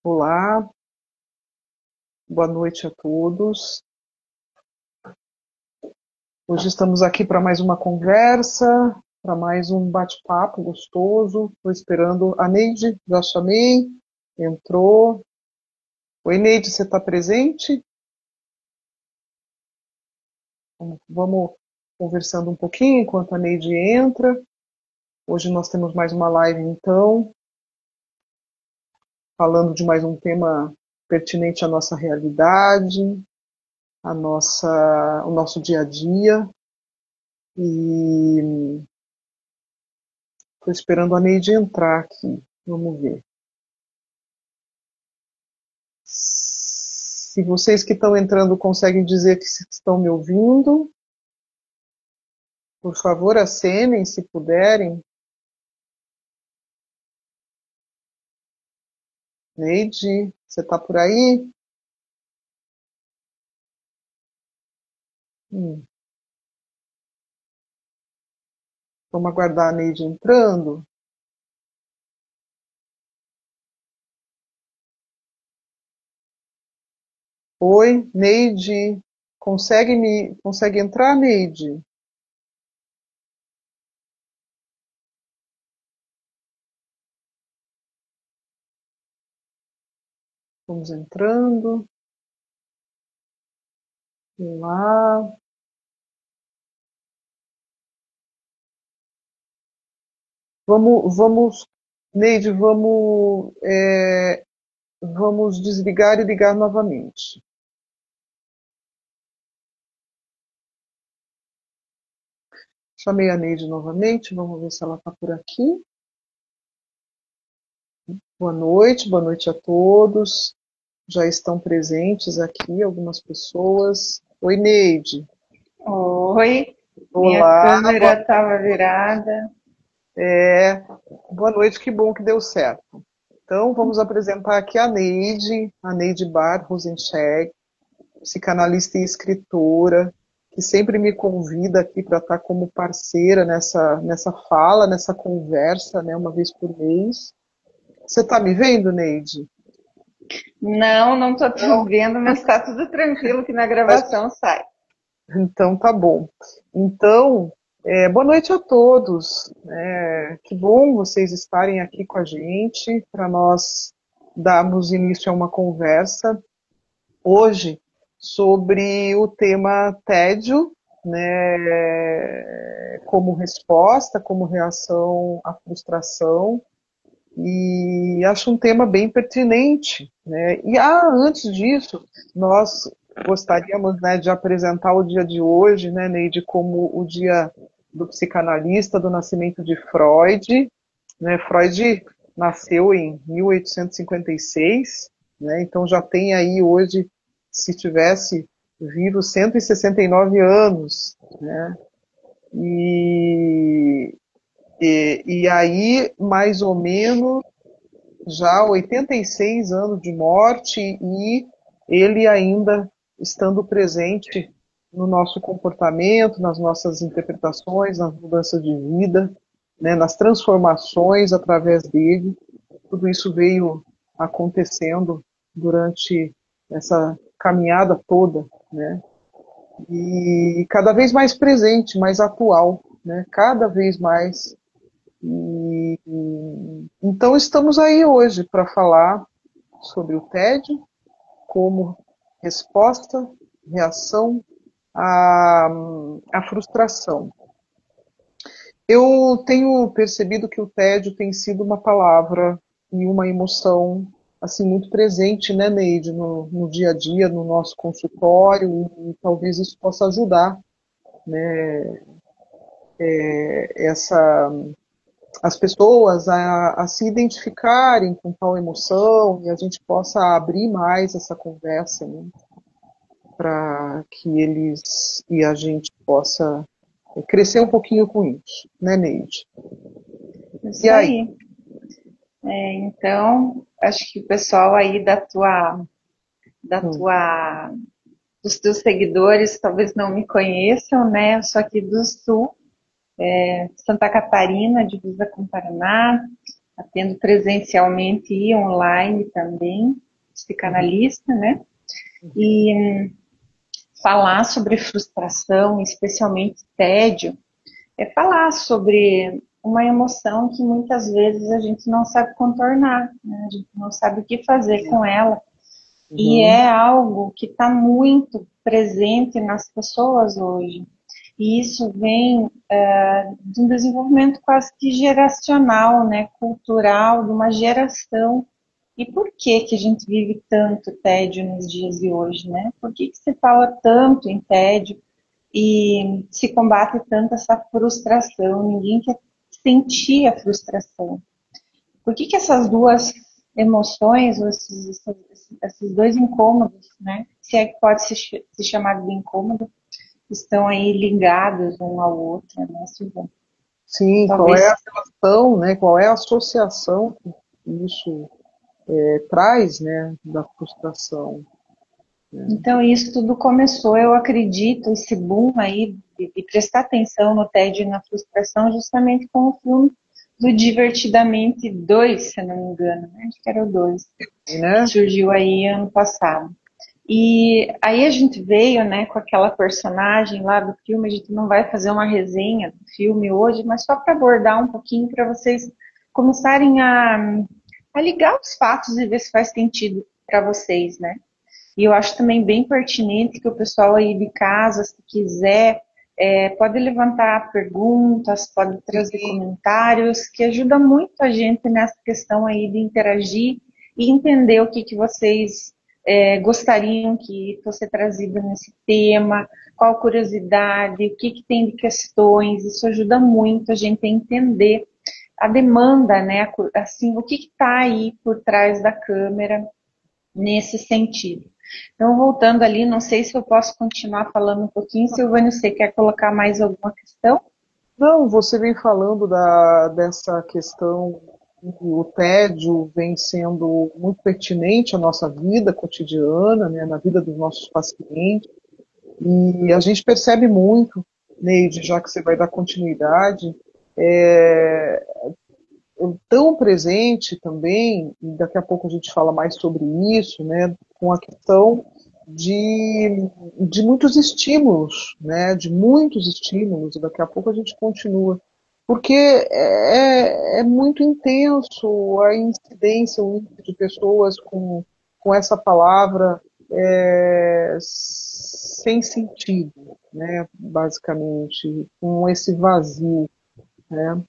Olá, boa noite a todos. Hoje estamos aqui para mais uma conversa, para mais um bate-papo gostoso. Estou esperando a Neide, já chamei, entrou. Oi, Neide, você está presente? Vamos conversando um pouquinho enquanto a Neide entra. Hoje nós temos mais uma live, então, falando de mais um tema pertinente à nossa realidade, o nosso dia a dia. E estou esperando a Neide entrar aqui. Vamos ver. Se vocês que estão entrando conseguem dizer que estão me ouvindo, por favor, acenem se puderem. Neide, você está por aí? Hum, Vamos aguardar a Neide entrando. Oi, Neide. Consegue entrar, Neide? Vamos entrando. Lá. Vamos, Neide, vamos desligar e ligar novamente. Chamei a Neide novamente, vamos ver se ela está por aqui. Boa noite a todos. Já estão presentes aqui algumas pessoas. Oi, Neide. Oi, minha Olá, câmera estava virada. boa noite, que bom que deu certo. Então, vamos apresentar aqui a Neide Bar Rosencheg, psicanalista e escritora, que sempre me convida aqui para estar como parceira nessa fala, nessa conversa, né, uma vez por mês. Você está me vendo, Neide? Não estou te vendo, mas está tudo tranquilo que na Mas, gravação sai. então, tá bom. Então, boa noite a todos. Que bom vocês estarem aqui com a gente para nós darmos início a uma conversa hoje sobre o tema tédio, né, como resposta, como reação à frustração, e acho um tema bem pertinente, né? E antes disso, nós gostaríamos, né, de apresentar o dia de hoje, né, Neide, como o dia do psicanalista, do nascimento de Freud, né? Freud nasceu em 1856, né? Então já tem aí hoje, se tivesse vivo, 169 anos, né? E, e aí, mais ou menos, já 86 anos de morte e ele ainda estando presente no nosso comportamento, nas nossas interpretações, nas mudanças de vida, né, nas transformações através dele. Tudo isso veio acontecendo durante essa caminhada toda, né? E cada vez mais presente, mais atual, né? Cada vez mais. Então estamos aí hoje para falar sobre o tédio como resposta, reação à, à frustração. Eu tenho percebido que o tédio tem sido uma palavra e uma emoção assim muito presente, né, Neide, no dia a dia, no nosso consultório, e talvez isso possa ajudar, né, essa as pessoas a se identificarem com tal emoção e a gente possa abrir mais essa conversa, né, para que eles e a gente possa crescer um pouquinho com isso, né, Neide? E Isso aí? aí. Então, acho que o pessoal aí da Hum, tua, dos teus seguidores talvez não me conheçam, né? Eu sou aqui do Sul, Santa Catarina, divisa com Paraná. atendo presencialmente e online também, psicanalista, né? E falar sobre frustração, especialmente tédio, é falar sobre uma emoção que muitas vezes a gente não sabe contornar, né? A gente não sabe o que fazer com ela. E é algo que está muito presente nas pessoas hoje. E isso vem de um desenvolvimento quase que geracional, né, cultural, de uma geração. E por que a gente vive tanto tédio nos dias de hoje, né? Por que se fala tanto em tédio e se combate tanto essa frustração? Ninguém quer sentir a frustração. Por que essas duas emoções, ou esses dois incômodos, né? Se é que pode se chamar de incômodo, estão aí ligados um ao outro, né, Silvana? Sim, qual é a relação, né? Qual é a associação que isso traz, né, da frustração? Então, isso tudo começou, eu acredito, esse boom aí de prestar atenção no tédio e na frustração, justamente com o filme do Divertidamente 2, se eu não me engano, né? Acho que era o 2, Né? que surgiu aí ano passado. E aí a gente veio, né, com aquela personagem lá do filme, a gente não vai fazer uma resenha do filme hoje, mas só para abordar um pouquinho, para vocês começarem a ligar os fatos e ver se faz sentido para vocês, né? E eu acho também bem pertinente que o pessoal aí de casa, se quiser, pode levantar perguntas, pode trazer comentários, que ajuda muito a gente nessa questão aí de interagir e entender o que vocês gostariam que fosse trazido nesse tema, qual curiosidade, o que tem de questões. Isso ajuda muito a gente a entender a demanda, né? Assim, o que está aí por trás da câmera nesse sentido. Então, voltando ali, não sei se eu posso continuar falando um pouquinho. Silvânia, você quer colocar mais alguma questão? Não, você vem falando dessa questão, o tédio vem sendo muito pertinente à nossa vida cotidiana, né, na vida dos nossos pacientes, e a gente percebe muito, Neide, já que você vai dar continuidade, é, tão presente também, e daqui a pouco a gente fala mais sobre isso, né, com a questão de muitos estímulos, né, de muitos estímulos, e daqui a pouco a gente continua. Porque é muito intenso a incidência, o índice de pessoas com essa palavra sem sentido, né, basicamente, com esse vazio, né.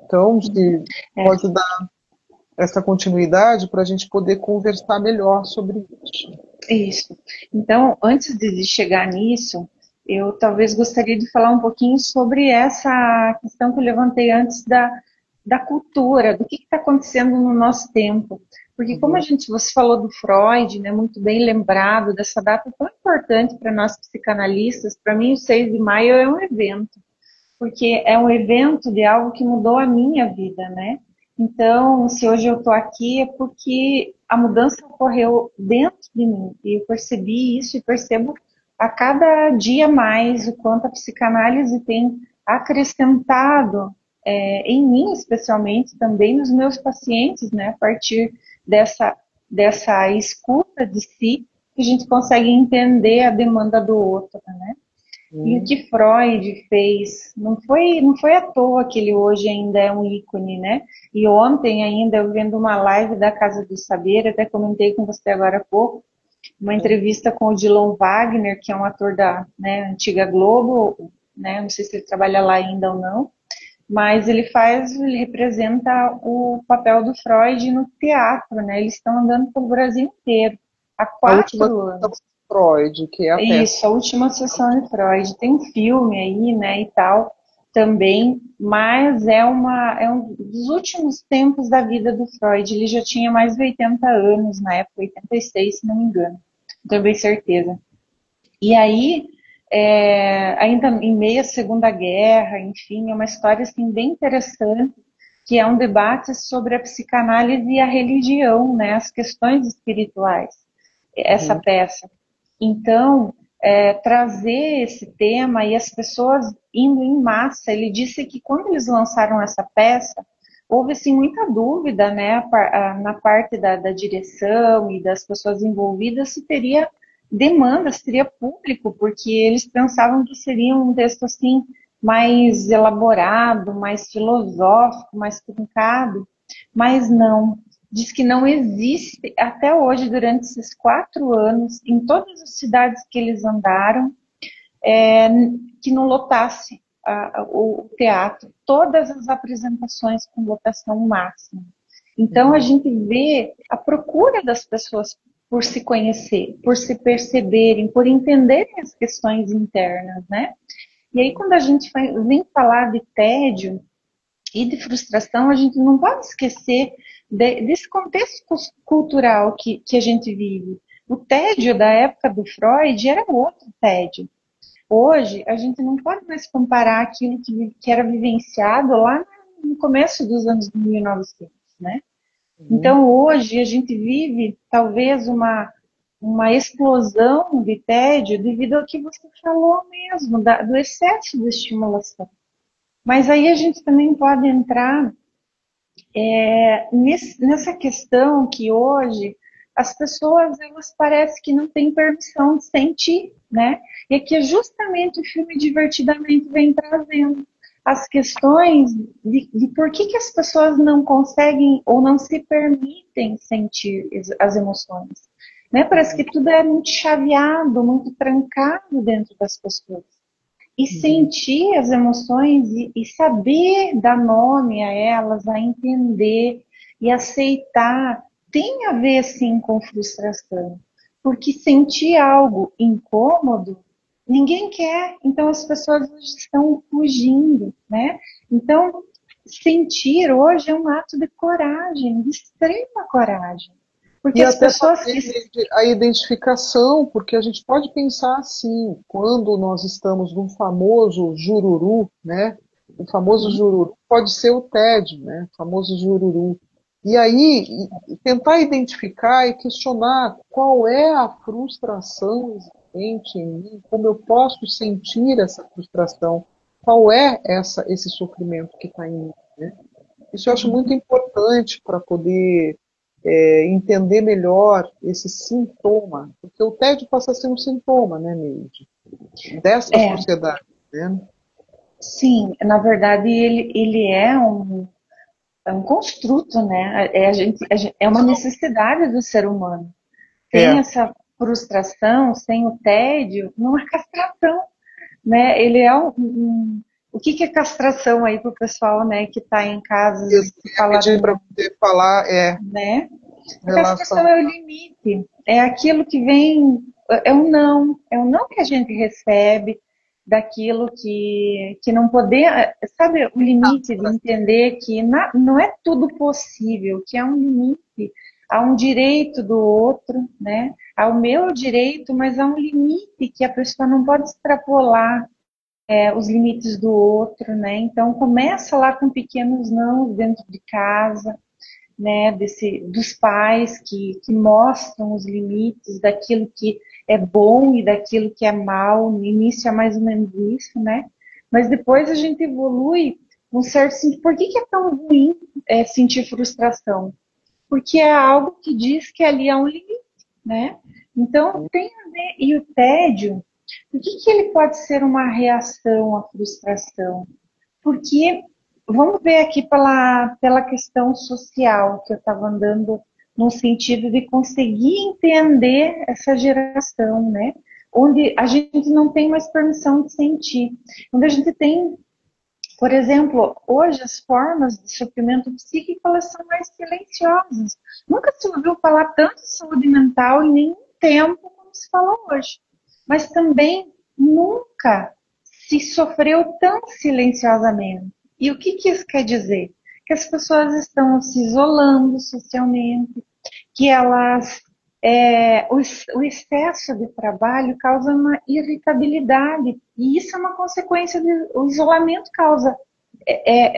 Então, se pode dar essa continuidade para a gente poder conversar melhor sobre isso. Isso. Então, antes de chegar nisso, eu talvez gostaria de falar um pouquinho sobre essa questão que eu levantei antes da cultura, do que está acontecendo no nosso tempo. Porque como você falou do Freud, né, muito bem lembrado dessa data tão importante para nós psicanalistas, para mim o 6 de maio é um evento, porque é um evento de algo que mudou a minha vida, né? Então, se hoje eu estou aqui é porque a mudança ocorreu dentro de mim. E eu percebi isso e percebo a cada dia mais o quanto a psicanálise tem acrescentado em mim, especialmente, também nos meus pacientes, né? A partir dessa escuta de si, que a gente consegue entender a demanda do outro, né? E o que Freud fez, não foi à toa que ele hoje ainda é um ícone, né? E ontem ainda, eu vendo uma live da Casa do Saber, até comentei com você agora há pouco, uma entrevista com o Dillon Wagner, que é um ator da, né, antiga Globo, né? Não sei se ele trabalha lá ainda ou não, mas ele representa o papel do Freud no teatro, né? Eles estão andando pelo Brasil inteiro, há A última 4 anos. Freud, que é a peça. Isso, a última sessão de Freud. Tem um filme aí, né, e tal, também, mas é um dos últimos tempos da vida do Freud. Ele já tinha mais de 80 anos na época, 86, se não me engano. Não tenho bem certeza. E aí, ainda em meio à Segunda Guerra, enfim, é uma história assim, bem interessante, que é um debate sobre a psicanálise e a religião, né, as questões espirituais, essa peça. Então, trazer esse tema e as pessoas indo em massa. Ele disse que quando eles lançaram essa peça, houve assim, muita dúvida, né, na parte da direção e das pessoas envolvidas se teria demanda, se teria público, porque eles pensavam que seria um texto assim mais elaborado, mais filosófico, mais truncado, mas não. Diz que não existe, até hoje, durante esses 4 anos, em todas as cidades que eles andaram, é, que não lotasse o teatro, todas as apresentações com lotação máxima. Então a gente vê a procura das pessoas por se conhecer, por se perceberem, por entenderem as questões internas, né? E aí quando a gente vem falar de tédio e de frustração, a gente não pode esquecer desse contexto cultural que a gente vive. O tédio da época do Freud era outro tédio. Hoje, a gente não pode mais comparar aquilo que era vivenciado lá no começo dos anos 1900, né? Então, hoje, a gente vive, talvez, uma explosão de tédio devido ao que você falou mesmo, do excesso de estimulação. Mas aí a gente também pode entrar nessa questão que hoje as pessoas, elas parecem que não têm permissão de sentir, né? E que justamente o filme Divertidamente vem trazendo as questões de por que as pessoas não conseguem ou não se permitem sentir as emoções. Né? Parece que tudo é muito chaveado, muito trancado dentro das pessoas. E sentir as emoções e saber dar nome a elas, a entender e aceitar, tem a ver sim com frustração. Porque sentir algo incômodo, ninguém quer, então as pessoas hoje estão fugindo, né? Então, sentir hoje é um ato de coragem, de extrema coragem. Porque E as até pessoas a identificação, porque a gente pode pensar assim, quando nós estamos no famoso jururu, né? O famoso jururu pode ser o tédio, né? O famoso jururu. E aí, tentar identificar e questionar qual é a frustração existente em mim, como eu posso sentir essa frustração, qual é esse sofrimento que está em mim, né? Isso eu acho muito importante para poder entender melhor esse sintoma, porque o tédio passa a ser um sintoma, né, Neide, dessa sociedade, né? Sim, na verdade ele é um construto, né? É uma necessidade do ser humano. Sem É. essa frustração, sem o tédio, não é castração, né? Ele é o que é castração aí para o pessoal, né, que está em casa Eu e ia fala, pedir para você falar, né? A castração relação. é o limite, é aquilo que vem, é um não que a gente recebe daquilo que não poder, sabe, o limite de entender que não é tudo possível, que há um limite, há um direito do outro, né? Há o meu direito, mas há um limite que a pessoa não pode extrapolar os limites do outro, né? Então começa lá com pequenos não dentro de casa, né, dos pais que mostram os limites daquilo que é bom e daquilo que é mal. No início é mais ou menos isso, né? Mas depois a gente evolui um certo sentido. Por que é tão ruim sentir frustração? Porque é algo que diz que ali há um limite, né? Então tem a ver, e o tédio, por que ele pode ser uma reação à frustração? Porque, vamos ver aqui pela questão social que eu estava andando no sentido de conseguir entender essa geração, né? Onde a gente não tem mais permissão de sentir. Onde a gente tem, por exemplo, hoje as formas de sofrimento psíquico elas são mais silenciosas. Nunca se ouviu falar tanto de saúde mental em nenhum tempo como se fala hoje. Mas também nunca se sofreu tão silenciosamente. E o que isso quer dizer? Que as pessoas estão se isolando socialmente, que elas o excesso de trabalho causa uma irritabilidade e isso é uma consequência o isolamento causa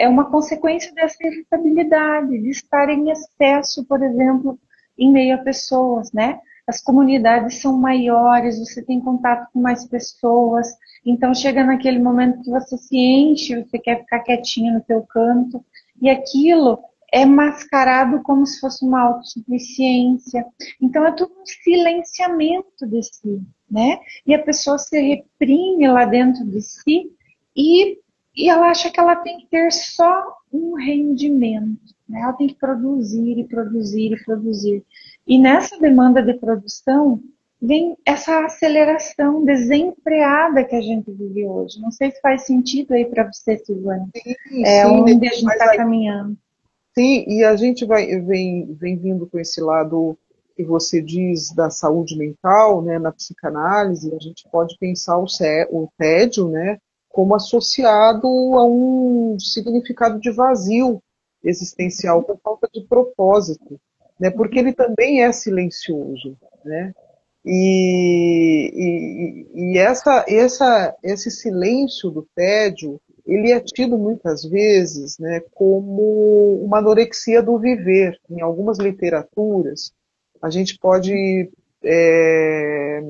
uma consequência dessa irritabilidade de estar em excesso, por exemplo, em meio a pessoas, né? As comunidades são maiores, você tem contato com mais pessoas, então chega naquele momento que você se enche, você quer ficar quietinho no teu canto, e aquilo é mascarado como se fosse uma autossuficiência. Então é tudo um silenciamento de si, né? E a pessoa se reprime lá dentro de si e, e ela acha que ela tem que ter só um rendimento, né? Ela tem que produzir e produzir e produzir. E nessa demanda de produção vem essa aceleração desenfreada que a gente vive hoje. Não sei se faz sentido aí para você, Silvana. Sim, É sim, onde a gente mas está caminhando. sim, e a gente vem vindo com esse lado que você diz da saúde mental, né, na psicanálise, a gente pode pensar o tédio, né, como associado a um significado de vazio existencial, por falta de propósito, né, porque ele também é silencioso, né, esse silêncio do tédio, ele é tido muitas vezes, né, como uma anorexia do viver. Em algumas literaturas, a gente é,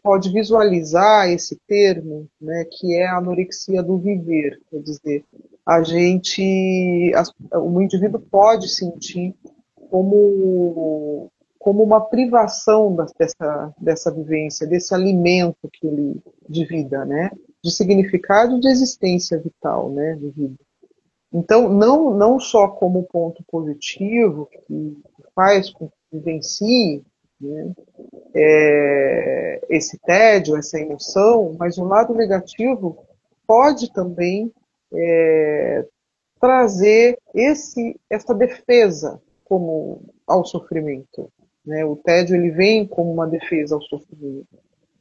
pode visualizar esse termo, né, que é a anorexia do viver. Quer dizer, o indivíduo pode sentir como, como uma privação dessa vivência, desse alimento de vida, né? De significado e de existência vital, né? De vida. Então, não só como ponto positivo que faz com que vivencie, né, esse tédio, essa emoção, mas o lado negativo pode também trazer essa defesa como ao sofrimento. Né? O tédio ele vem como uma defesa ao sofrimento.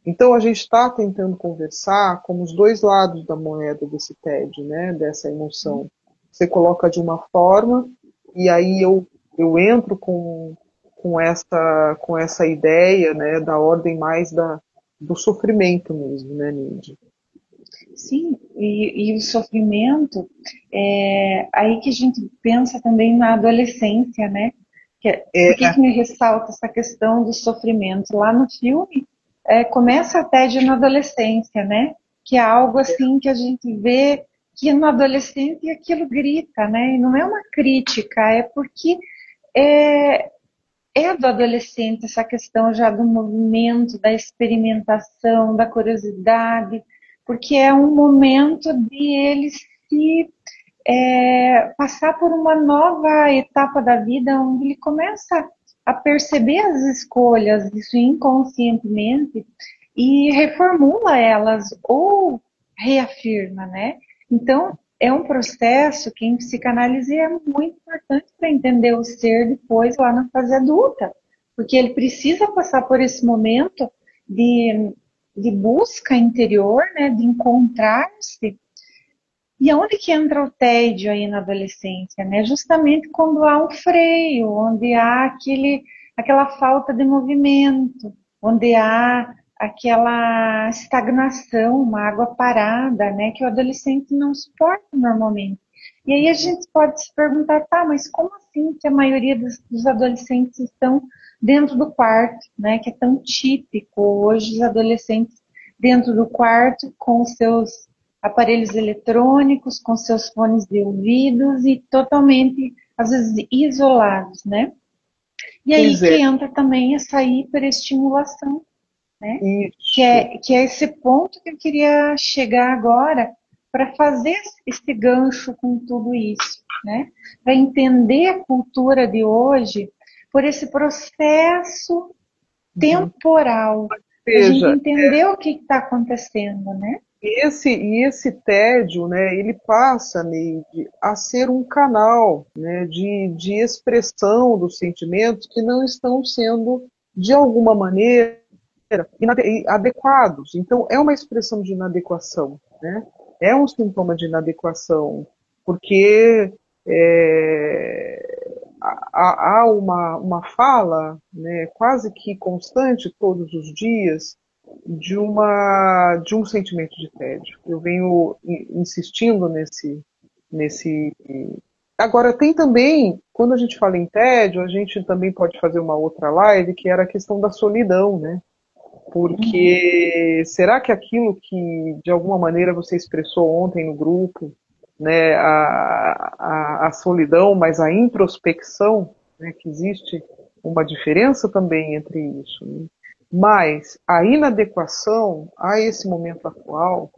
Então a gente está tentando conversar como os dois lados da moeda desse tédio, né? Dessa emoção. Você coloca de uma forma e aí eu entro com essa ideia, né? Da ordem mais do sofrimento mesmo, né, Nindy? Sim, e o sofrimento, é aí que a gente pensa também na adolescência, né? Por que É, que me ressalta essa questão do sofrimento? Lá no filme, começa até de na adolescência, né? Que é algo assim que a gente vê que no adolescente aquilo grita, né? E não é uma crítica, é porque é, é do adolescente essa questão já do movimento, da experimentação, da curiosidade, porque é um momento de ele se passar por uma nova etapa da vida, onde ele começa a perceber as escolhas, isso inconscientemente, e reformula elas ou reafirma, né? Então, é um processo que em psicanálise é muito importante para entender o ser depois lá na fase adulta, porque ele precisa passar por esse momento de, de busca interior, né, de encontrar-se. E aonde que entra o tédio aí na adolescência, né? Justamente quando há um freio, onde há aquela falta de movimento, onde há aquela estagnação, uma água parada, né? Que o adolescente não suporta normalmente. E aí a gente pode se perguntar, tá, mas como assim que a maioria dos adolescentes estão dentro do quarto, né? Que é tão típico hoje os adolescentes dentro do quarto com os seus aparelhos eletrônicos, com seus fones de ouvidos e totalmente, às vezes, isolados, né? E aí pois que é, entra também essa hiperestimulação, né? isso. Que é esse ponto que eu queria chegar agora para fazer esse gancho com tudo isso, né? Para entender a cultura de hoje por esse processo Uhum. temporal, para a gente Veja, entender o que está acontecendo, né? esse tédio, né, ele passa, Neide, a ser um canal, né, de expressão dos sentimentos que não estão sendo, de alguma maneira, adequados. Então, é uma expressão de inadequação, né? É um sintoma de inadequação, porque há uma fala, né, quase que constante todos os dias de um sentimento de tédio. Eu venho insistindo nesse. Agora tem também, quando a gente fala em tédio, a gente também pode fazer uma outra live que era a questão da solidão, né? Porque será que aquilo que de alguma maneira você expressou ontem no grupo né, a solidão, mas a introspecção, né, que existe uma diferença também entre isso, né? Mas a inadequação a esse momento atual,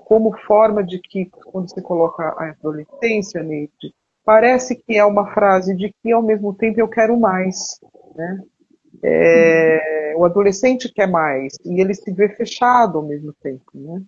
como forma de que, quando você coloca a adolescência, Neide, parece que é uma frase de que, ao mesmo tempo, eu quero mais, né? O adolescente quer mais, e ele se vê fechado ao mesmo tempo, né?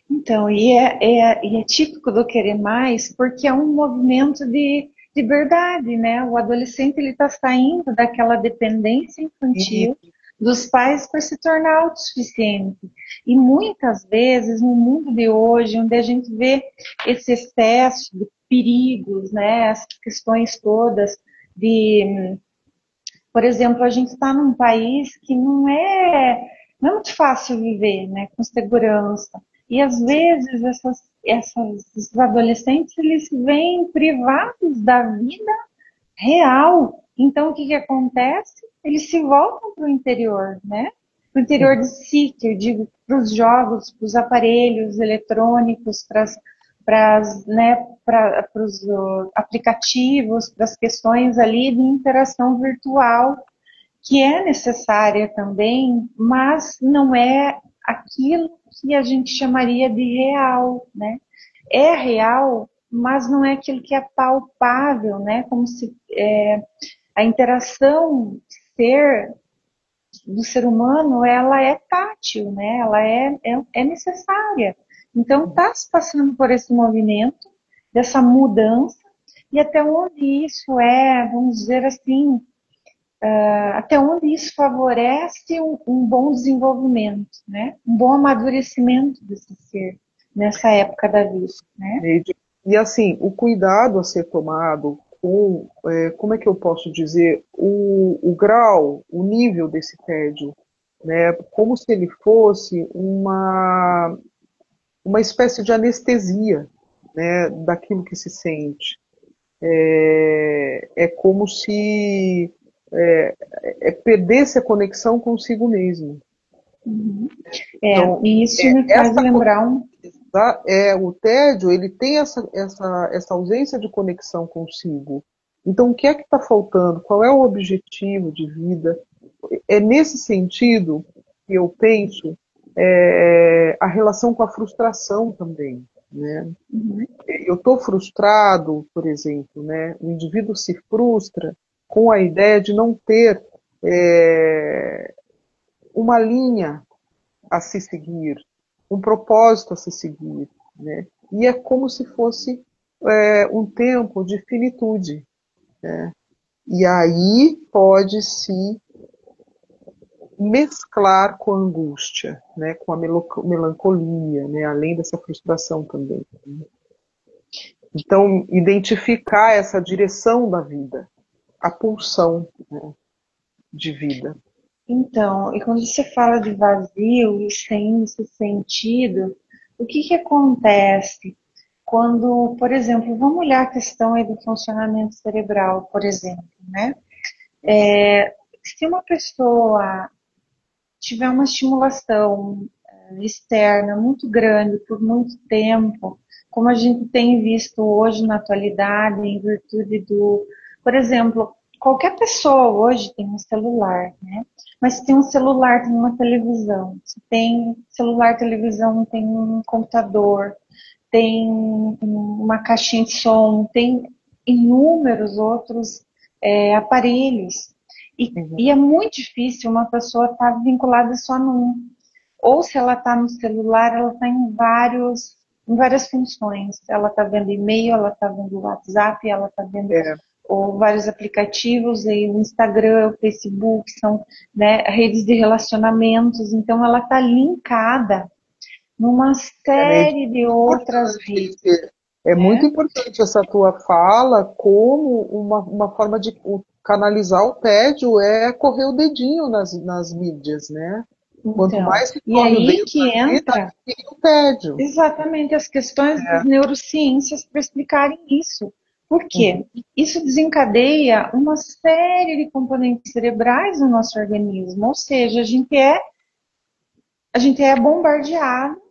Então, e é típico do querer mais, porque é um movimento de liberdade, né? O adolescente ele está saindo daquela dependência E, infantil dos pais para se tornar autossuficiente. E muitas vezes, no mundo de hoje, onde a gente vê esse excesso de perigos, né? As questões todas de, por exemplo, a gente está num país que não é muito fácil viver, né, com segurança. E às vezes esses adolescentes eles se veem privados da vida real. Então o que que acontece? Eles se voltam para o interior, né? Para o interior de si, que eu digo, para os jogos, para os aparelhos eletrônicos, para os aplicativos, para as questões ali de interação virtual, que é necessária também, mas não é aquilo que a gente chamaria de real, né? É real, mas não é aquilo que é palpável, né? Como se a interação ser do ser humano, ela é tátil, né? Ela é necessária. Então, está se passando por esse movimento, dessa mudança, e até onde isso vamos dizer assim, até onde isso favorece um bom desenvolvimento, né? Um bom amadurecimento desse ser nessa época da vida, né? e assim, o cuidado a ser tomado com, como é que eu posso dizer, o grau, o nível desse tédio, né? Como se ele fosse uma espécie de anestesia, né? Daquilo que se sente. É como se é, perdesse a conexão consigo mesmo. Uhum. Então, E isso me faz essa lembrar o tédio, ele tem essa ausência de conexão consigo. Então, o que é que está faltando? Qual é o objetivo de vida? É nesse sentido que eu penso a relação com a frustração também, né? Uhum. Eu estou frustrado, por exemplo, né? O indivíduo se frustra com a ideia de não ter é, uma linha a se seguir, um propósito a se seguir, né? E é como se fosse um tempo de finitude, né? E aí pode se mesclar com a angústia, né? Com a melancolia, né? Além dessa frustração também. Então, identificar essa direção da vida, a pulsão, né, de vida. Então, e quando você fala de vazio e sem esse sentido, o que que acontece quando, por exemplo, vamos olhar a questão aí do funcionamento cerebral, por exemplo, né? Se uma pessoa tiver uma estimulação externa muito grande por muito tempo, como a gente tem visto hoje na atualidade, em virtude por exemplo, qualquer pessoa hoje tem um celular, né? Mas se tem um celular, tem uma televisão. Se tem celular, televisão, tem um computador, tem uma caixinha de som, tem inúmeros outros aparelhos. E é muito difícil uma pessoa estar vinculada só num. Ou se ela está no celular, ela está em várias funções. Ela está vendo e-mail, ela está vendo WhatsApp, ela está vendo É, vários aplicativos, aí o Instagram, o Facebook, são, né, redes de relacionamentos. Então, ela está linkada numa né, série de outras redes, é muito né? importante essa tua fala como uma forma de canalizar o tédio é correr o dedinho nas mídias, né? Quanto Então, mais se e corre o aí dedo que ali, entra mais o tédio. exatamente as questões das É. neurociências para explicarem isso. Por Uhum. quê? Isso desencadeia uma série de componentes cerebrais no nosso organismo, ou seja, a gente é bombardeado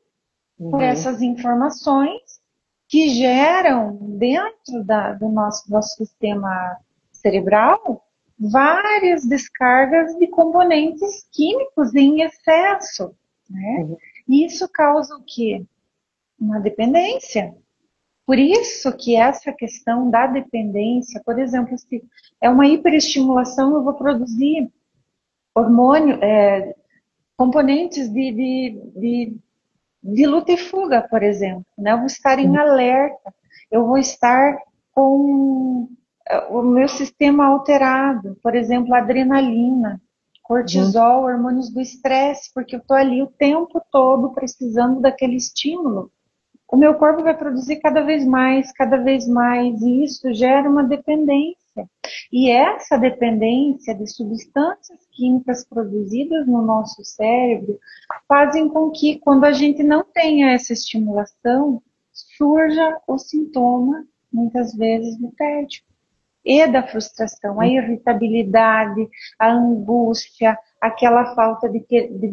por essas informações que geram dentro do nosso sistema cerebral várias descargas de componentes químicos em excesso, né? E isso causa o quê? Uma dependência. Por isso que essa questão da dependência, por exemplo, se é uma hiperestimulação, eu vou produzir hormônio, componentes de luta e fuga, por exemplo, né? Eu vou estar em alerta, eu vou estar com o meu sistema alterado, por exemplo, adrenalina, cortisol, hormônios do estresse, porque eu estou ali o tempo todo precisando daquele estímulo. O meu corpo vai produzir cada vez mais, e isso gera uma dependência. E essa dependência de substâncias químicas produzidas no nosso cérebro fazem com que, quando a gente não tenha essa estimulação, surja o sintoma, muitas vezes, do tédio e da frustração, a irritabilidade, a angústia, aquela falta de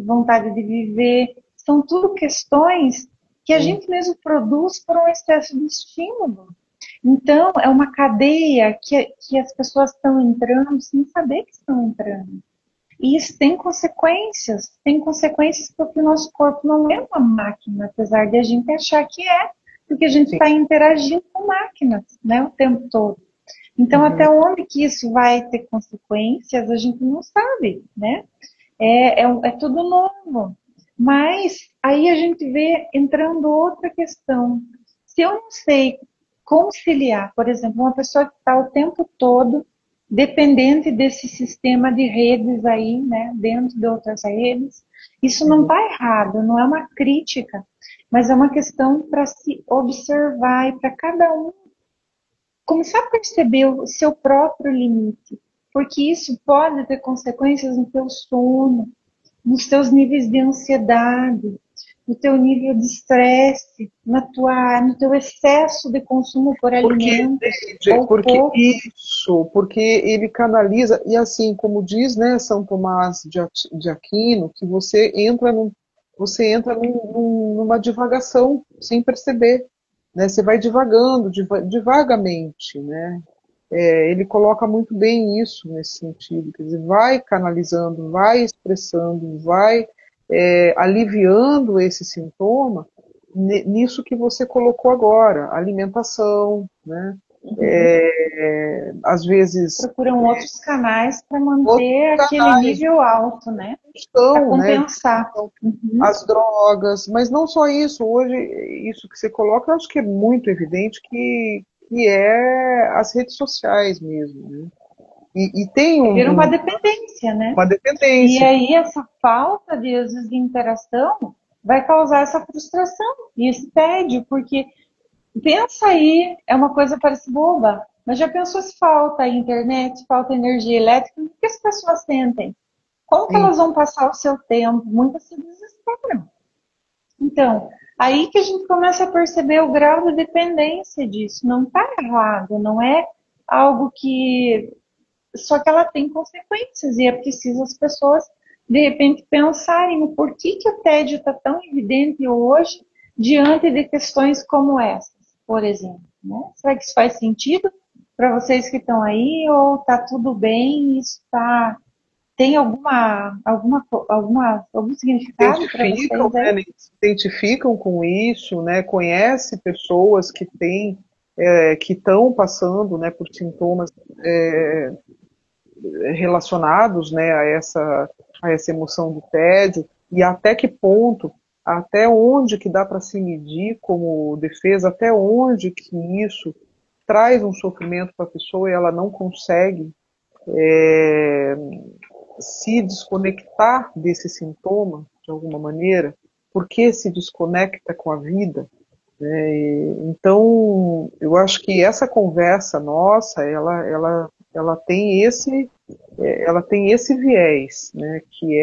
vontade de viver. São tudo questões que a gente mesmo produz por um excesso de estímulo. Então, é uma cadeia que as pessoas estão entrando sem saber que estão entrando. E isso tem consequências porque o nosso corpo não é uma máquina, apesar de a gente achar que é, porque a gente está interagindo com máquinas, né, o tempo todo. Então, até onde que isso vai ter consequências, a gente não sabe, né? É tudo novo. Mas aí a gente vê entrando outra questão. Se eu não sei conciliar, por exemplo, uma pessoa que está o tempo todo dependente desse sistema de redes aí, né, dentro de outras redes, isso não está errado, não é uma crítica, mas é uma questão para se observar e para cada um começar a perceber o seu próprio limite, porque isso pode ter consequências no teu sono, nos teus níveis de ansiedade, no teu nível de estresse, no teu excesso de consumo por alimentos. Porque ele canaliza, e assim, como diz, né, São Tomás de Aquino, que você entra numa divagação sem perceber. Né, você vai divagando, divagamente, né? Ele coloca muito bem isso nesse sentido, quer dizer, vai canalizando, vai expressando, vai aliviando esse sintoma nisso que você colocou agora, alimentação, né? Às vezes procuram outros canais para manter aquele nível alto, né? Para compensar. Né? As drogas, mas não só isso. Hoje, isso que você coloca, eu acho que é muito evidente que é as redes sociais mesmo, né? E tem vira uma dependência, né? Uma dependência. E aí essa falta de interação vai causar essa frustração e esse tédio, porque pensa aí, é uma coisa parece boba, mas já pensou se falta internet, falta energia elétrica, o que as pessoas sentem? Como que elas vão passar o seu tempo? Muitas se desesperam. Então, aí que a gente começa a perceber o grau de dependência disso. Não está errado, não é algo que... Só que ela tem consequências e é preciso as pessoas, de repente, pensarem no porquê que o tédio está tão evidente hoje diante de questões como essas, por exemplo. Né? Será que isso faz sentido para vocês que estão aí ou está tudo bem? Isso tem algum significado para vocês? Né? Se identificam com isso, né? Conhece pessoas que que estão passando, né, por sintomas relacionados, né, a essa emoção do tédio, e até que ponto, até onde que dá para se medir como defesa, até onde que isso traz um sofrimento para a pessoa e ela não consegue se desconectar desse sintoma de alguma maneira, porque se desconecta com a vida. Então, eu acho que essa conversa nossa, ela tem esse viés, né, que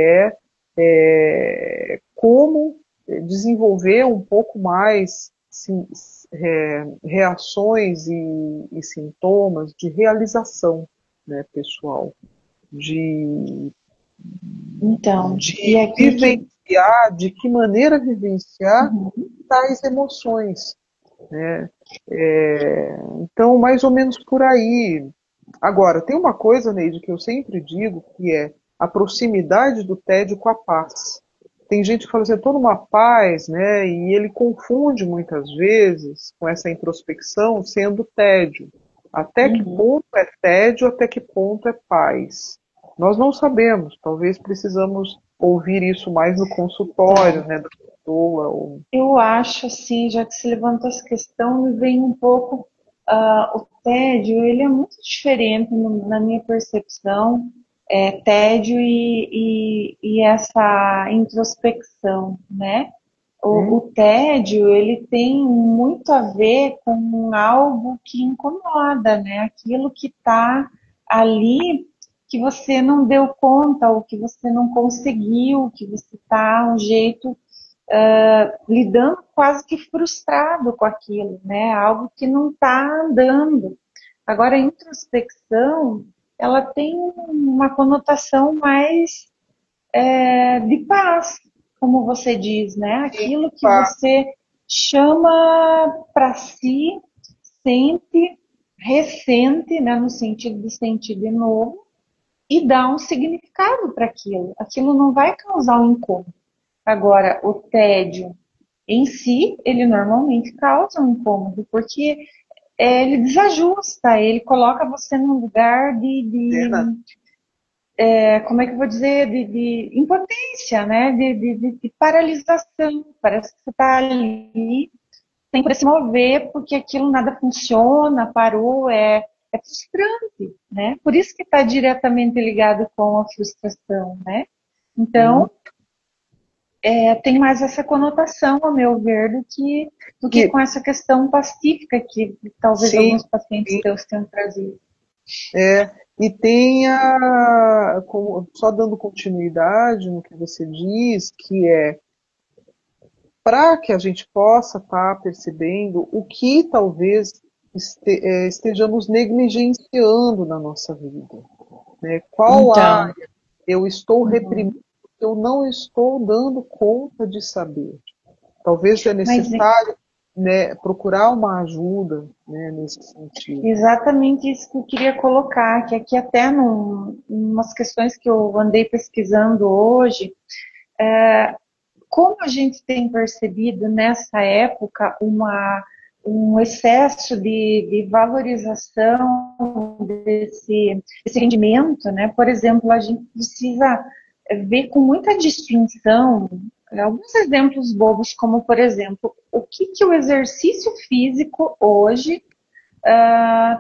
como desenvolver um pouco mais reações e sintomas de realização, né, pessoal, de vivenciar, de que maneira vivenciar tais emoções, né? Então, mais ou menos por aí. Agora, tem uma coisa, Neide, que eu sempre digo, que é a proximidade do tédio com a paz. Tem gente que fala assim, eu estou numa paz, né? E ele confunde muitas vezes com essa introspecção sendo tédio. Até que Uhum. ponto é tédio, até que ponto é paz? Nós não sabemos, talvez precisamos ouvir isso mais no consultório, né, da pessoa. Ou... Eu acho, assim, já que se levantou essa questão, me vem um pouco o tédio, ele é muito diferente na minha percepção, tédio e essa introspecção, né? O tédio, ele tem muito a ver com algo que incomoda, né? Aquilo que está ali que você não deu conta, ou que você não conseguiu, que você está um jeito lidando quase que frustrado com aquilo, né? Algo que não está andando. Agora, a introspecção, ela tem uma conotação mais de paz, como você diz, né? Aquilo que você chama para si, sente, ressente, né? No sentido de sentir de novo, e dá um significado para aquilo. Aquilo não vai causar um incômodo. Agora, o tédio em si, ele normalmente causa um incômodo, porque ele desajusta, ele coloca você num lugar como é que eu vou dizer, de impotência, né? De paralisação. Parece que você está ali sem poder se mover, porque aquilo nada funciona, parou, é frustrante, né? Por isso que está diretamente ligado com a frustração, né? Então, tem mais essa conotação, ao meu ver, do que E, com essa questão pacífica que talvez sim, alguns pacientes teus tenham trazido. é, e só dando continuidade no que você diz, que é para que a gente possa estar percebendo o que talvez estejamos negligenciando na nossa vida, né? Qual Então, área eu estou reprimindo, uhum. que eu não estou dando conta de saber. Talvez é Mas necessário, né, procurar uma ajuda, né, nesse sentido. exatamente isso que eu queria colocar, que aqui até umas questões que eu andei pesquisando hoje, como a gente tem percebido nessa época um excesso de valorização desse rendimento, né? Por exemplo, a gente precisa ver com muita distinção alguns exemplos bobos, como, por exemplo, o que o exercício físico hoje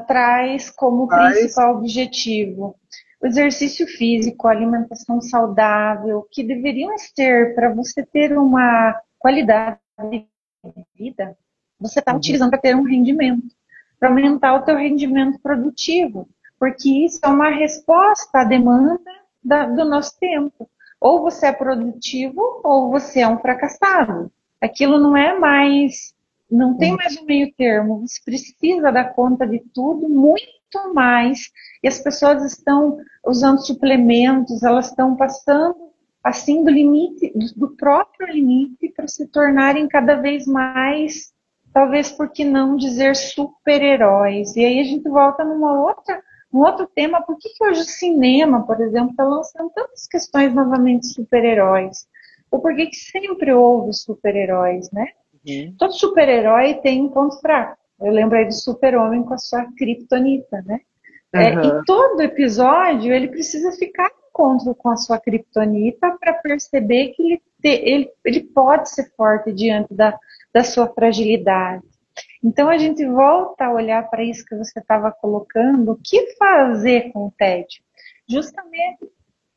traz como Mas, principal objetivo. O exercício físico, a alimentação saudável, que deveriam ser para você ter uma qualidade de vida, você está uhum, utilizando para ter um rendimento, para aumentar o teu rendimento produtivo, porque isso é uma resposta à demanda do nosso tempo. Ou você é produtivo ou você é um fracassado. Aquilo não é mais, não tem uhum, mais um meio termo. Você precisa dar conta de tudo, muito mais. E as pessoas estão usando suplementos, elas estão passando assim do limite, do próprio limite, para se tornarem cada vez mais, talvez por que não dizer super-heróis. E aí a gente volta um outro tema. Por que hoje o cinema, por exemplo, está lançando tantas questões novamente de super-heróis? Ou por que sempre houve super-heróis, né? uhum, Todo super-herói tem um ponto fraco. Eu lembro aí do super-homem com a sua kriptonita, né? E uhum, todo episódio ele precisa ficar em encontro com a sua kriptonita para perceber que ele pode ser forte diante da sua fragilidade. Então a gente volta a olhar para isso que você estava colocando, o que fazer com o tédio? Justamente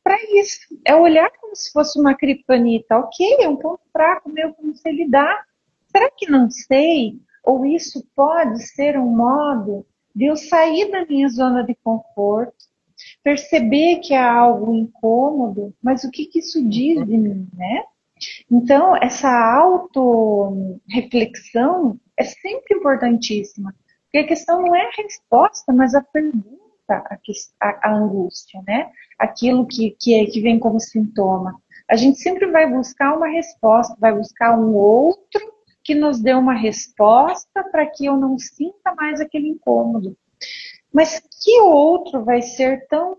para isso, é olhar como se fosse uma kriptonita, ok, é um ponto fraco meu, como se lidar. Será que não sei? Ou isso pode ser um modo de eu sair da minha zona de conforto, perceber que há algo incômodo, mas o que isso diz de mim, né? Então, essa autorreflexão é sempre importantíssima, porque a questão não é a resposta, mas a pergunta, a angústia, né? Aquilo que vem como sintoma. A gente sempre vai buscar uma resposta, vai buscar um outro que nos dê uma resposta para que eu não sinta mais aquele incômodo. Mas que outro vai ser tão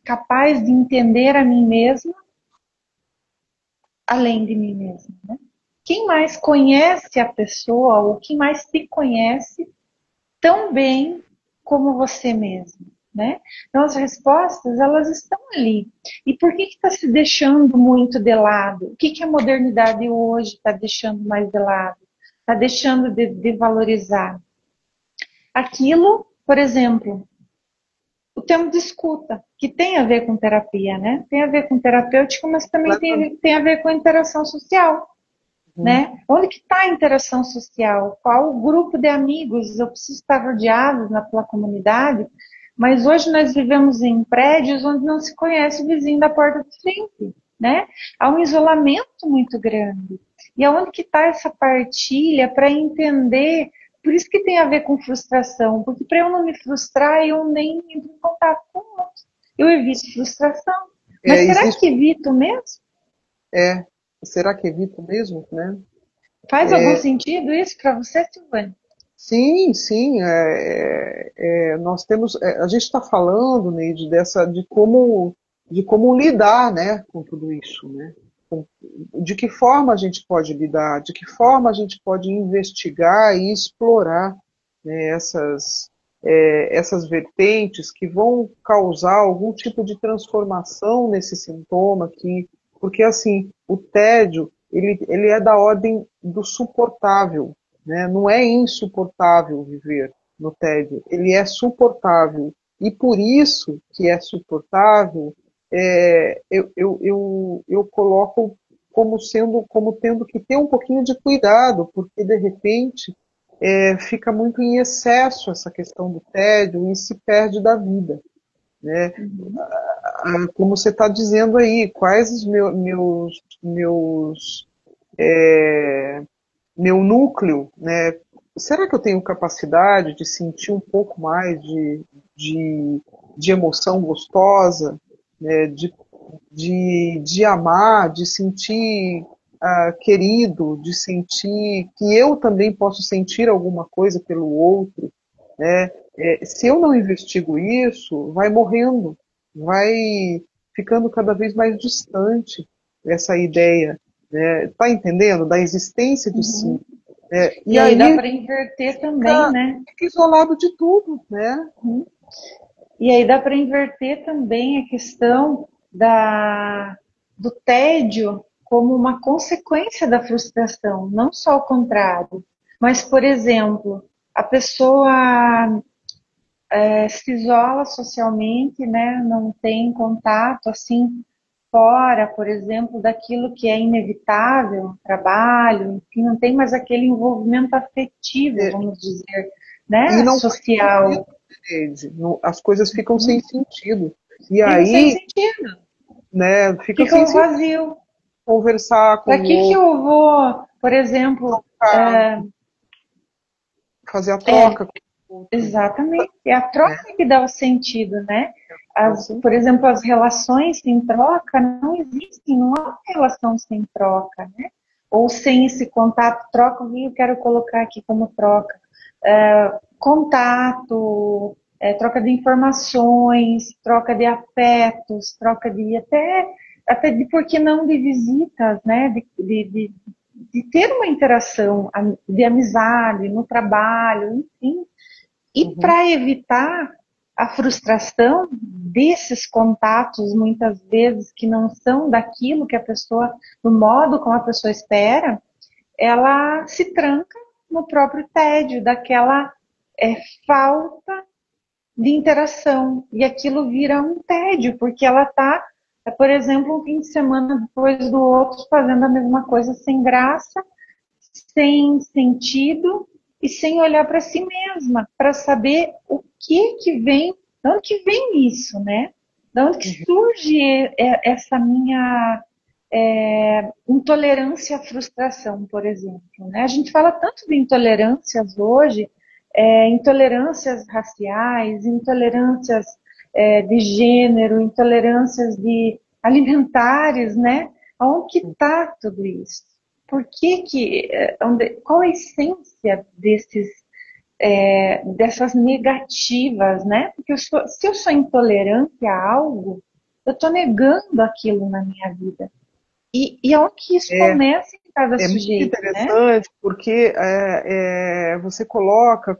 capaz de entender a mim mesma além de mim mesma, né? Quem mais conhece a pessoa ou quem mais te conhece tão bem como você mesmo, né? Então as respostas, elas estão ali. E por que está se deixando muito de lado? O que a modernidade hoje está deixando mais de lado? Está deixando de valorizar? Aquilo, por exemplo, o termo de escuta, que tem a ver com terapia, né? Tem a ver com terapêutica, mas também tem a ver com interação social. Né? Onde que está a interação social? Qual o grupo de amigos? Eu preciso estar rodeado pela comunidade, mas hoje nós vivemos em prédios onde não se conhece o vizinho da porta de frente, né? Há um isolamento muito grande. E aonde que está essa partilha para entender? Por isso que tem a ver com frustração, porque para eu não me frustrar, eu nem entro em contato com o outro. Eu evito frustração. Mas será que evito mesmo? Será que evito mesmo, né? Faz algum sentido isso para você, Silvânia? Sim, sim. Nós temos. A gente está falando, Neide, de como lidar, né, com tudo isso, né? De que forma a gente pode lidar, de que forma a gente pode investigar e explorar, né, essas vertentes que vão causar algum tipo de transformação nesse sintoma aqui, porque assim, o tédio, ele é da ordem do suportável, né? Não é insuportável viver no tédio, ele é suportável, e por isso que é suportável, eu coloco como tendo que ter um pouquinho de cuidado, porque de repente fica muito em excesso essa questão do tédio e se perde da vida, né? Como você está dizendo aí, quais os meu núcleo, né? Será que eu tenho capacidade de sentir um pouco mais de emoção gostosa, né? De amar, de sentir querido, de sentir que eu também posso sentir alguma coisa pelo outro, né? Se eu não investigo isso, vai morrendo, vai ficando cada vez mais distante essa ideia, né? Tá entendendo? Da existência de si. E aí dá para inverter também, né? Fica isolado de tudo, né? E aí dá para inverter também a questão do tédio como uma consequência da frustração, não só o contrário. Mas, por exemplo, a pessoa se isola socialmente, né? Não tem contato assim fora, por exemplo, daquilo que é inevitável, trabalho, enfim, não tem mais aquele envolvimento afetivo, vamos dizer, né? E não Social. As coisas ficam sem sentido. E Fica aí, sem sentido. né, fica Fica sem um vazio. Conversar com Para que eu vou, por exemplo, fazer a troca. Exatamente. É a troca que dá o sentido, né? Por exemplo, as relações sem troca não existem, não há relação sem troca, né? Ou sem esse contato, troca, eu quero colocar aqui como troca. Contato, troca de informações, troca de afetos, troca de até de, por que não, de visitas, né? De ter uma interação de amizade no trabalho, enfim. E para evitar a frustração desses contatos, muitas vezes, que não são daquilo que a pessoa, do modo como a pessoa espera, ela se tranca no próprio tédio, daquela falta de interação. E aquilo vira um tédio, porque ela está, por exemplo, um fim de semana depois do outro, fazendo a mesma coisa sem graça, sem sentido, e sem olhar para si mesma, para saber o que vem, de onde que vem isso, né? De onde que surge essa minha intolerância à frustração, por exemplo, né? A gente fala tanto de intolerâncias hoje, intolerâncias raciais, intolerâncias de gênero, intolerâncias de alimentares, né? Onde que está tudo isso? por que qual a essência dessas negativas, né? Porque se eu sou intolerante a algo, eu estou negando aquilo na minha vida. E aonde que isso É, começa em cada é muito sujeito, né? interessante porque você coloca,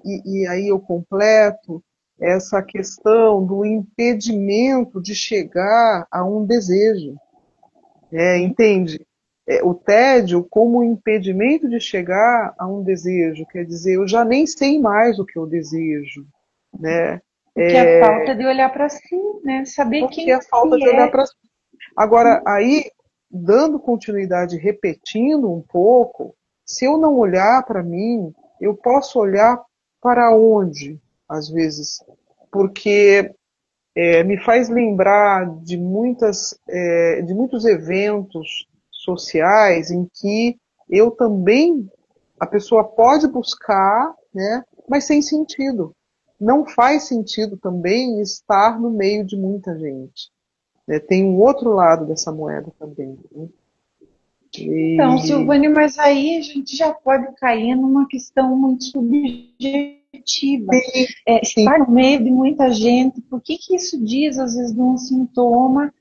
e aí eu completo, essa questão do impedimento de chegar a um desejo. Entende? O tédio como impedimento de chegar a um desejo, quer dizer, eu já nem sei mais o que eu desejo, né? Porque a falta de olhar para si, né? Saber Porque quem é falta se de olhar é. para. Agora, aí, dando continuidade, repetindo um pouco, se eu não olhar para mim, eu posso olhar para onde, às vezes? Porque me faz lembrar de muitos eventos sociais em que eu também, a pessoa pode buscar, né, mas sem sentido. Não faz sentido também estar no meio de muita gente. Tem um outro lado dessa moeda também. Né? Então, E, Silvânia, mas aí a gente já pode cair numa questão muito subjetiva. sim, sim, Estar no meio de muita gente, por que que isso diz, às vezes, de um sintoma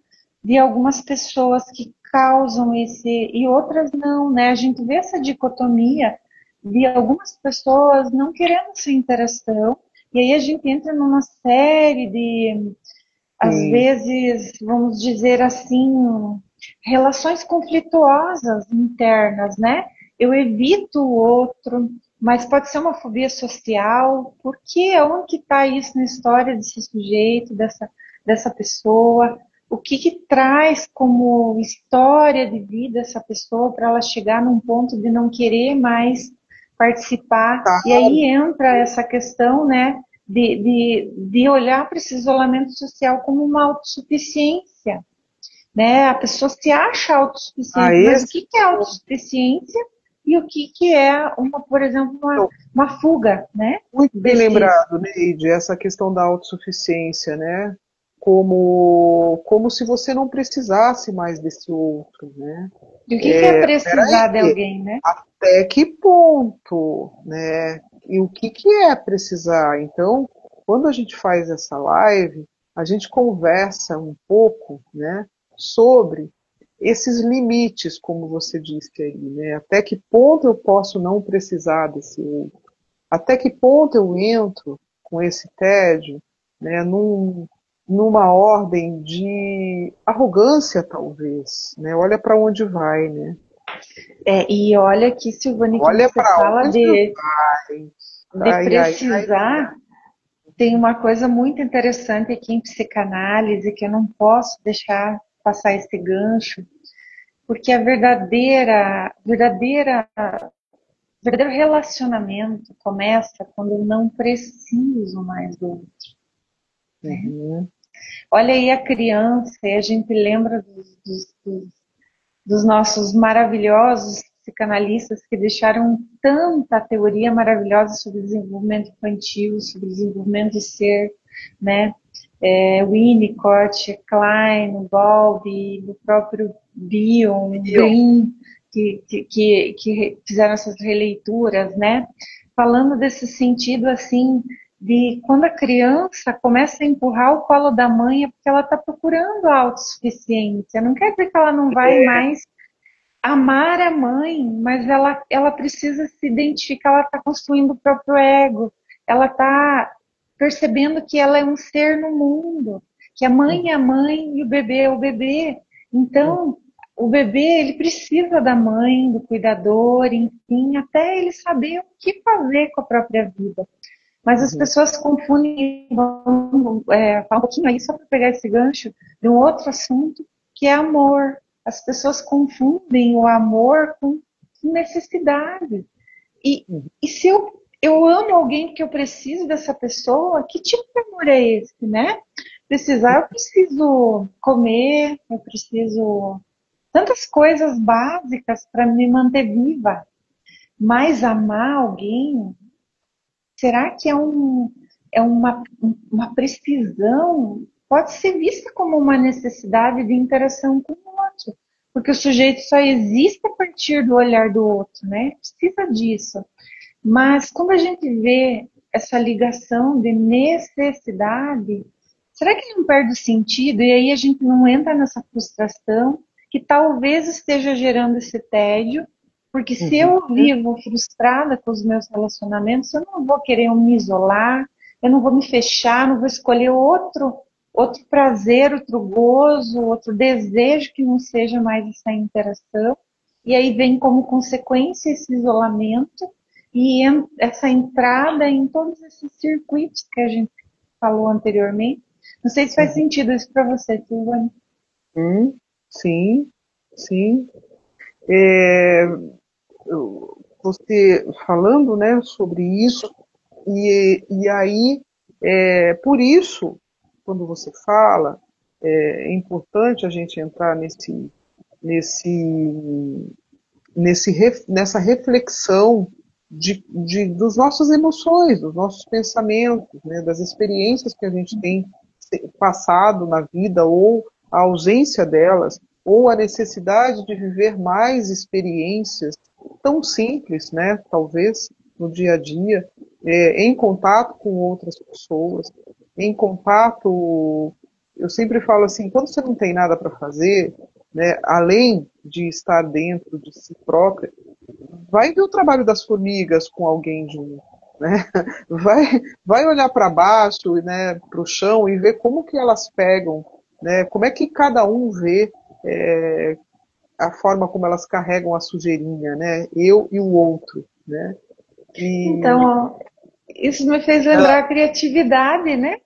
de algumas pessoas que causam e outras não, né? A gente vê essa dicotomia de algumas pessoas não querendo ser interação, e aí a gente entra numa série de, às sim. vezes, vamos dizer assim, relações conflituosas internas, né? Eu evito o outro, mas pode ser uma fobia social. Por que? Onde que está isso na história desse sujeito, dessa pessoa? O que que traz como história de vida essa pessoa para ela chegar num ponto de não querer mais participar? Tá. E aí entra essa questão, né, de olhar para esse isolamento social como uma autossuficiência, né? A pessoa se acha A autossuficiente, mas o esse que que é autossuficiência e o que que é por exemplo, uma fuga, né? Muito bem Desses. lembrado, Neide, essa questão da autossuficiência, né? Como se você não precisasse mais desse outro, né? E o que que é precisar de Peraí, alguém, né? até que ponto, né? E o que é precisar? Então, quando a gente faz essa live, a gente conversa um pouco, né, sobre esses limites, como você disse aí, né? Até que ponto eu posso não precisar desse outro? Até que ponto eu entro com esse tédio, né, numa ordem de arrogância, talvez, né? Olha para onde vai, né? E olha aqui, Silvane, que Olha você para fala onde vai. de Ai, ai, ai. precisar. Tem uma coisa muito interessante aqui em psicanálise que eu não posso deixar passar esse gancho, porque a verdadeiro relacionamento começa quando eu não preciso mais do outro, né? Uhum. Olha aí a criança, e a gente lembra dos nossos maravilhosos psicanalistas que deixaram tanta teoria maravilhosa sobre desenvolvimento infantil, sobre desenvolvimento de ser, né? Winnicott, Klein, Bowlby, o próprio Bion, Viu? Green, que fizeram essas releituras, né? Falando desse sentido assim de quando a criança começa a empurrar o colo da mãe é porque ela está procurando a autossuficiência. Não quer dizer que ela não vai mais amar a mãe, mas ela precisa se identificar, ela está construindo o próprio ego, ela está percebendo que ela é um ser no mundo, que a mãe é a mãe e o bebê é o bebê. Então, o bebê, ele precisa da mãe, do cuidador, enfim, até ele saber o que fazer com a própria vida. Mas as Uhum. pessoas confundem, falar um pouquinho aí, só para pegar esse gancho, de um outro assunto, que é amor. As pessoas confundem o amor com necessidade. E se eu amo alguém porque eu preciso dessa pessoa, que tipo de amor é esse, né? Precisar, eu preciso comer, eu preciso tantas coisas básicas para me manter viva. Mas amar alguém, será que é uma precisão? Pode ser vista como uma necessidade de interação com o outro. porque o sujeito só existe a partir do olhar do outro, né? Precisa disso. Mas quando a gente vê essa ligação de necessidade, será que não perde o sentido? E aí a gente não entra nessa frustração que talvez esteja gerando esse tédio, porque se Uhum. eu vivo frustrada com os meus relacionamentos, eu não vou querer me isolar, eu não vou me fechar, não vou escolher outro prazer, outro gozo, outro desejo que não seja mais essa interação. E aí vem como consequência esse isolamento e essa entrada em todos esses circuitos que a gente falou anteriormente. Não sei se faz Uhum. sentido isso para você, Silvana. Sim, sim. É, você falando, né, sobre isso, e aí, por isso, quando você fala, é importante a gente entrar nesse, nessa reflexão dos nossas emoções, dos nossos pensamentos, né, das experiências que a gente tem passado na vida, ou a ausência delas, ou a necessidade de viver mais experiências tão simples, né, talvez, no dia a dia, em contato com outras pessoas, em contato. Eu sempre falo assim, quando você não tem nada para fazer, né, além de estar dentro de si própria, vai ver o trabalho das formigas com alguém junto, né? Vai olhar para baixo, né, para o chão e ver como que elas pegam, né? Como é que cada um vê a forma como elas carregam a sujeirinha, né? Eu e o outro, né? E Então, isso me fez lembrar a criatividade, né?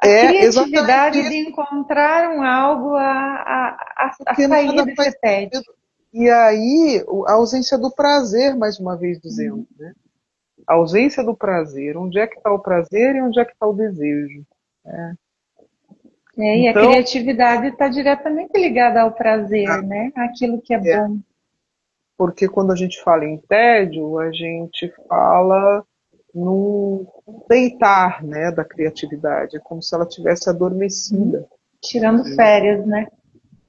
A exatamente criatividade de isso, encontrar algo a porque sair nada desse faz tédio. sentido. E aí, a ausência do prazer, mais uma vez dizendo, né? A ausência do prazer. Onde é que está o prazer e onde é que está o desejo? Né? E a Então, criatividade está diretamente ligada ao prazer, né? Aquilo que é é, bom. porque quando a gente fala em tédio, a gente fala no deitar, né, da criatividade. É como se ela tivesse adormecida, Tirando né, férias, né?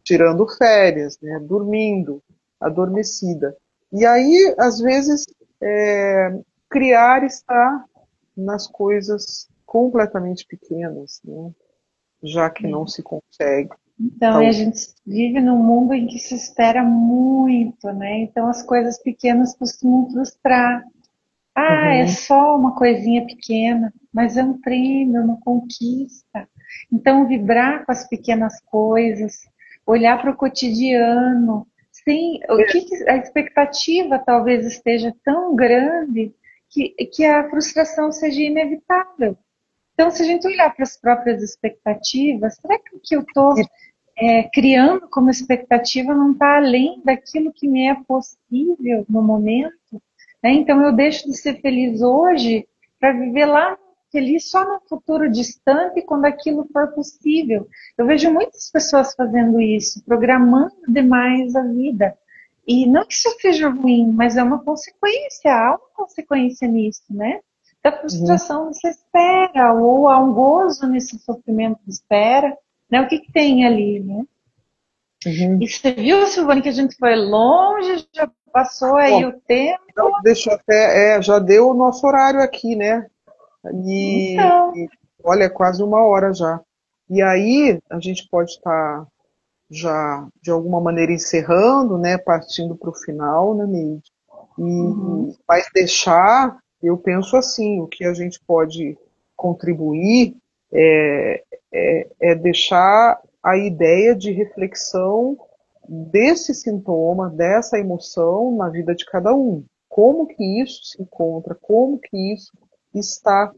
tirando férias, né, dormindo, adormecida. E aí, às vezes, criar está nas coisas completamente pequenas, né, já que não se consegue. Então, a Tal. gente vive num mundo em que se espera muito, né? Então, as coisas pequenas costumam frustrar. Ah, é Uhum. só uma coisinha pequena, mas é um prêmio, uma conquista. Então, vibrar com as pequenas coisas, olhar para o cotidiano, sem, a expectativa talvez esteja tão grande que a frustração seja inevitável. Então, se a gente olhar para as próprias expectativas, será que o que eu estou criando como expectativa não está além daquilo que me é possível no momento? Né? Então, eu deixo de ser feliz hoje para viver lá feliz só no futuro distante, quando aquilo for possível. Eu vejo muitas pessoas fazendo isso, programando demais a vida. E não que isso seja ruim, mas é uma consequência, há uma consequência nisso, né? Da Uhum. frustração você espera, ou há um gozo nesse sofrimento de espera, né? O que que tem ali, né? Uhum. E você viu, Silvana, que a gente foi longe, já passou aí Bom, o tempo. então, deixa eu até, já deu o nosso horário aqui, né? E Então, olha, é quase uma hora já. E aí a gente pode estar já de alguma maneira encerrando, né? Partindo para o final, né, Neide? uhum, Mas deixar, eu penso assim, o que a gente pode contribuir é deixar a ideia de reflexão desse sintoma, dessa emoção na vida de cada um. Como que isso se encontra, como que isso está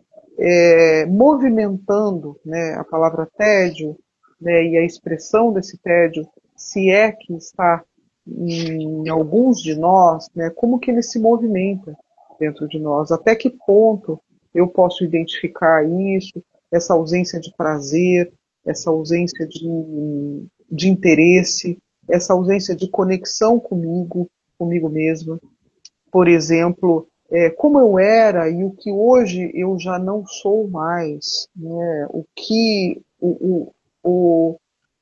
movimentando, né, a palavra tédio, né, e a expressão desse tédio, se é que está em alguns de nós, né, como que ele se movimenta dentro de nós, até que ponto eu posso identificar isso, essa ausência de prazer, essa ausência de interesse, essa ausência de conexão comigo mesma. Por exemplo, como eu era e o que hoje eu já não sou mais, né? O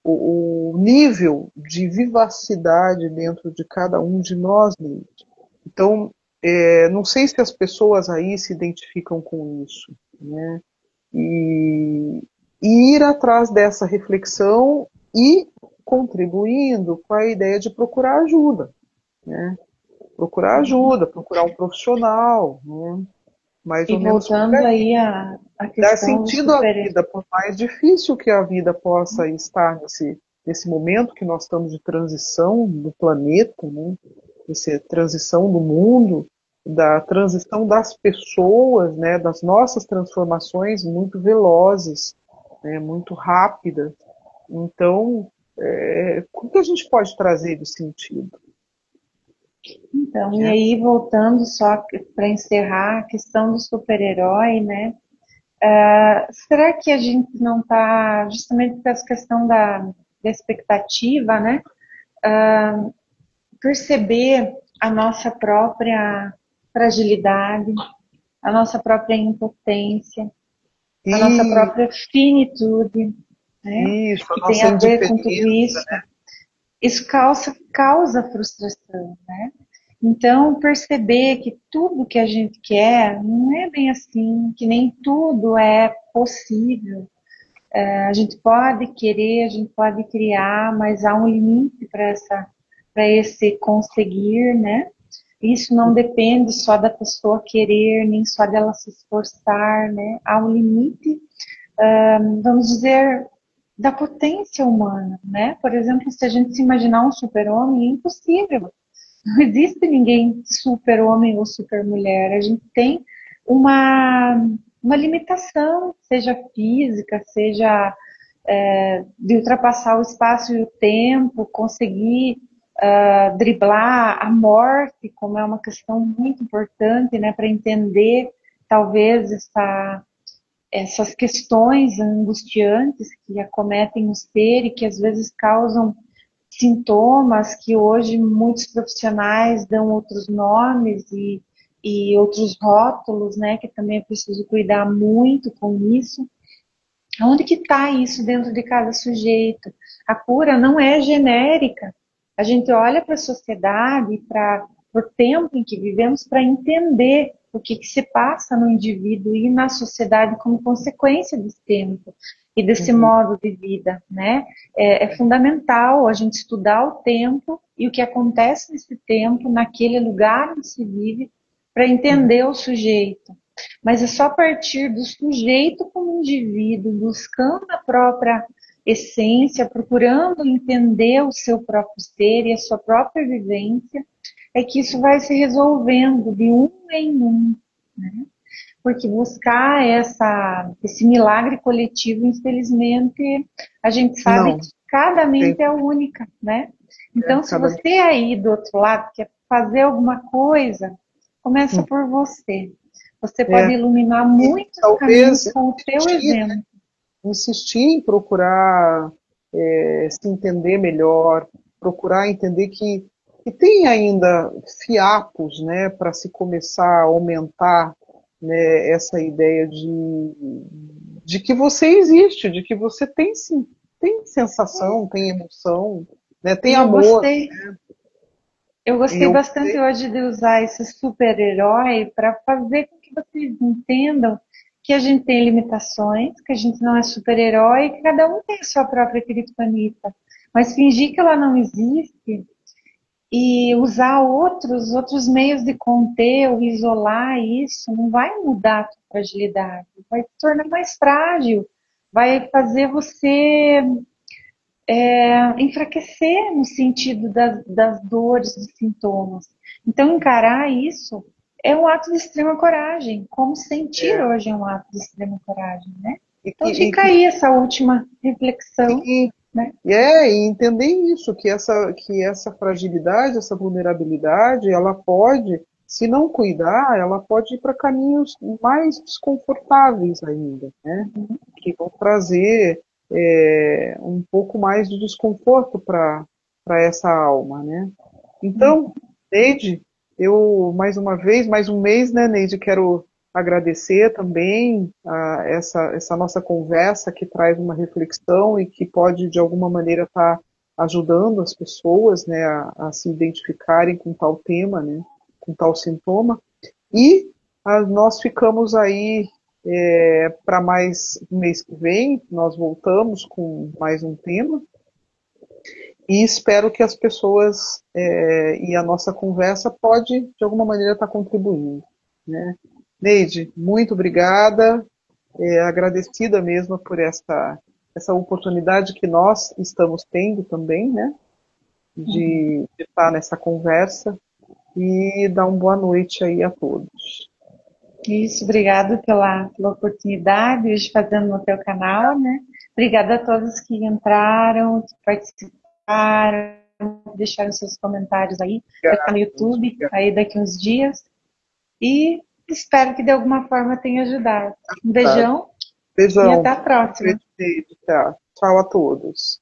o nível de vivacidade dentro de cada um de nós mesmos. Então, não sei se as pessoas aí se identificam com isso, né? E ir atrás dessa reflexão e contribuindo com a ideia de procurar ajuda, né? Procurar ajuda, procurar um profissional, né? Mais E ou menos por voltando aí. aí à Dar questão do sentido à super. vida, por mais difícil que a vida possa estar nesse momento que nós estamos de transição do planeta, né? Essa transição do mundo, da transição das pessoas, né? Das nossas transformações muito velozes, né? Muito rápidas. Então, o que a gente pode trazer de sentido? Então, e Né? aí voltando só para encerrar a questão do super-herói, né? Será que a gente não está, justamente por essa questão da expectativa, né? Perceber a nossa própria fragilidade, a nossa própria impotência, a nossa E própria finitude, né? isso, a Que tem nossa a ver com tudo indiferença, isso. Isso causa frustração, né? Então, perceber que tudo que a gente quer não é bem assim, que nem tudo é possível. A gente pode querer, a gente pode criar, mas há um limite para esse conseguir, né? Isso não depende só da pessoa querer, nem só dela se esforçar, né? Há um limite, vamos dizer, da potência humana, né? Por exemplo, se a gente se imaginar um super-homem, é impossível. Não existe ninguém super-homem ou super-mulher. A gente tem uma, uma limitação, seja física, seja de ultrapassar o espaço e o tempo, conseguir driblar a morte, como é uma questão muito importante, né, para entender talvez essas questões angustiantes que acometem o ser e que às vezes causam sintomas que hoje muitos profissionais dão outros nomes e outros rótulos, né, que também é preciso cuidar muito com isso. Onde que está isso dentro de cada sujeito? A cura não é genérica. A gente olha para a sociedade, para o tempo em que vivemos, para entender o que se passa no indivíduo e na sociedade como consequência desse tempo e desse uhum, modo de vida, né? É fundamental a gente estudar o tempo e o que acontece nesse tempo, naquele lugar onde se vive, para uhum. entender o sujeito. Mas é só a partir do sujeito como indivíduo, buscando a própria essência, procurando entender o seu próprio ser e a sua própria vivência, é que isso vai se resolvendo de um em um, né? Porque buscar esse milagre coletivo, infelizmente, a gente sabe Não, que cada tem, mente é única, né? Então, se cada você aí do outro lado quer fazer alguma coisa, começa um. por você. Você pode É, iluminar e muitos caminhos talvez com o teu exemplo. insistir em procurar se entender melhor, procurar entender que tem ainda fiapos, né, para se começar a aumentar, né, essa ideia de que você existe, de que você tem sim, tem sensação, tem emoção, né, tem E amor. eu E gostei eu bastante hoje de usar esse super-herói para fazer com que vocês entendam que a gente tem limitações, que a gente não é super-herói, que cada um tem a sua própria criptonita. Mas fingir que ela não existe e usar outros meios de conter ou isolar isso não vai mudar a tua fragilidade, vai te tornar mais frágil, vai fazer você enfraquecer no sentido das dores, dos sintomas. Então, encarar isso é um ato de extrema coragem, como sentir é, hoje é um ato de extrema coragem, né? e que, Então, e fica que aí essa última reflexão, sim, né? e entender isso, que essa fragilidade, essa vulnerabilidade, ela pode, se não cuidar, ela pode ir para caminhos mais desconfortáveis ainda, né? Que vão trazer um pouco mais de desconforto para essa alma, né? Então, Neide, eu mais uma vez, mais um mês, né, Neide, quero agradecer também essa nossa conversa que traz uma reflexão e que pode, de alguma maneira, estar ajudando as pessoas, né, a se identificarem com tal tema, né, com tal sintoma. E nós ficamos aí para mais um mês que vem, nós voltamos com mais um tema. E espero que as pessoas e a nossa conversa pode, de alguma maneira, estar contribuindo. Né? Neide, muito obrigada, agradecida mesmo por essa oportunidade que nós estamos tendo também, né? De estar nessa conversa e dar uma boa noite aí a todos. Isso, obrigado pela oportunidade de fazer no teu canal, né? Obrigada a todos que entraram, que participaram, deixaram seus comentários aí. Vai ficar no YouTube aí daqui uns dias. E espero que de alguma forma tenha ajudado. Um beijão, Beijão. e até a próxima. Tchau a todos.